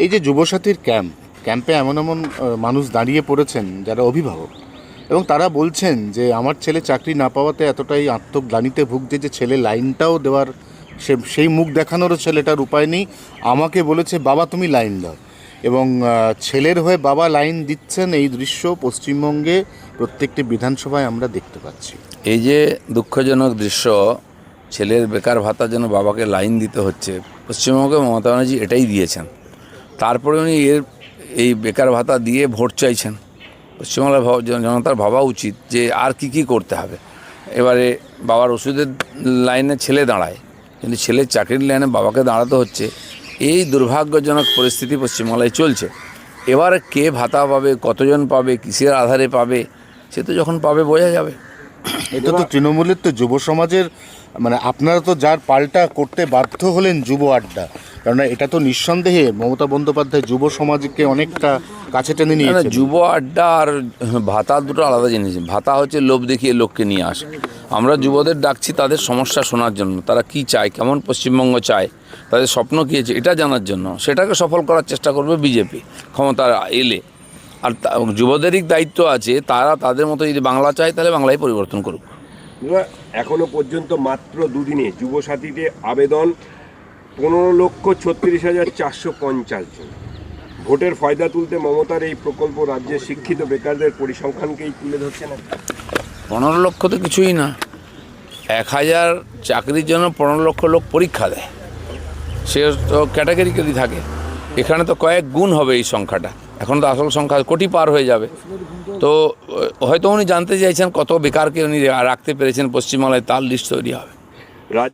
এই যে যুবসাথীর ক্যাম্পে এমন এমন মানুষ দাঁড়িয়ে পড়েছেন যারা অভিভাবক, এবং তারা বলছেন যে আমার ছেলে চাকরি না পাওয়াতে এতটাই আত্মগ্লানিতে ভুগছে যে ছেলে লাইনটাও দেওয়ার সেই মুখ দেখানোরও ছেলেটার উপায় নেই। আমাকে বলেছে বাবা তুমি লাইন দাও, এবং ছেলের হয়ে বাবা লাইন দিচ্ছেন। এই দৃশ্য পশ্চিমবঙ্গে প্রত্যেকটি বিধানসভায় আমরা দেখতে পাচ্ছি। এই যে দুঃখজনক দৃশ্য, ছেলের বেকার ভাতার জন্য বাবাকে লাইন দিতে হচ্ছে, পশ্চিমবঙ্গে মমতা ব্যানার্জি এটাই দিয়েছেন। তারপরে উনি এই বেকার ভাতা দিয়ে ভোট চাইছেন। পশ্চিমবাংলার জনতার ভাবা উচিত যে আর কি করতে হবে। এবারে বাবার ওষুধের লাইনে ছেলে দাঁড়ায়, কিন্তু ছেলের চাকরির লাইনে বাবাকে দাঁড়াতে হচ্ছে। এই দুর্ভাগ্যজনক পরিস্থিতি পশ্চিমবাংলায় চলছে। এবার কে ভাতা পাবে, কতজন পাবে, কিসের আধারে পাবে, সে তো যখন পাবে বোঝা যাবে। এটা তো তৃণমূলের তো যুব সমাজের, মানে আপনারা তো যার পাল্টা করতে বাধ্য হলেন যুব আড্ডা, কারণ এটা তো নিঃসন্দেহে মমতা বন্দ্যোপাধ্যায় যুব সমাজকে অনেকটা কাছে টেনে নিয়েছে। যুব আড্ডা আর ভাতা দুটো আলাদা জিনিস। ভাতা হচ্ছে লোভ দেখিয়ে লোককে নিয়ে আসে। আমরা যুবদের ডাকছি তাদের সমস্যা শোনার জন্য, তারা কি চায়, কেমন পশ্চিমবঙ্গ চায়, তাদের স্বপ্ন কী আছে এটা জানার জন্য। সেটাকে সফল করার চেষ্টা করবে বিজেপি ক্ষমতা এলে। আর যুবদেরই দায়িত্ব আছে, তারা তাদের মতো যদি বাংলা চায় তাহলে বাংলায় পরিবর্তন করুক। এখনো পর্যন্ত মাত্র দুদিনে যুবসাথীতে আবেদন 15,36,450 জন। ভোটের ফায়দা তুলতে মমতার এই প্রকল্প রাজ্যের শিক্ষিত বেকারদের পরিসংখ্যানকেই তুলে ধরছে না। 15 লক্ষ তো কিছুই না। 1000 চাকরির জন্য 15 লক্ষ লোক পরীক্ষা দেয়। সে তো ক্যাটাগরিক্যালি থাকে। এখানে তো কয়েক গুণ হবে এই সংখ্যাটা। এখন তো আসল সংখ্যা কোটি পার হয়ে যাবে। তো হয়তো উনি জানতে চাইছেন কত বেকারকে উনি রাখতে পেরেছেন পশ্চিমবাংলায়, তার লিস্ট তৈরি হবে।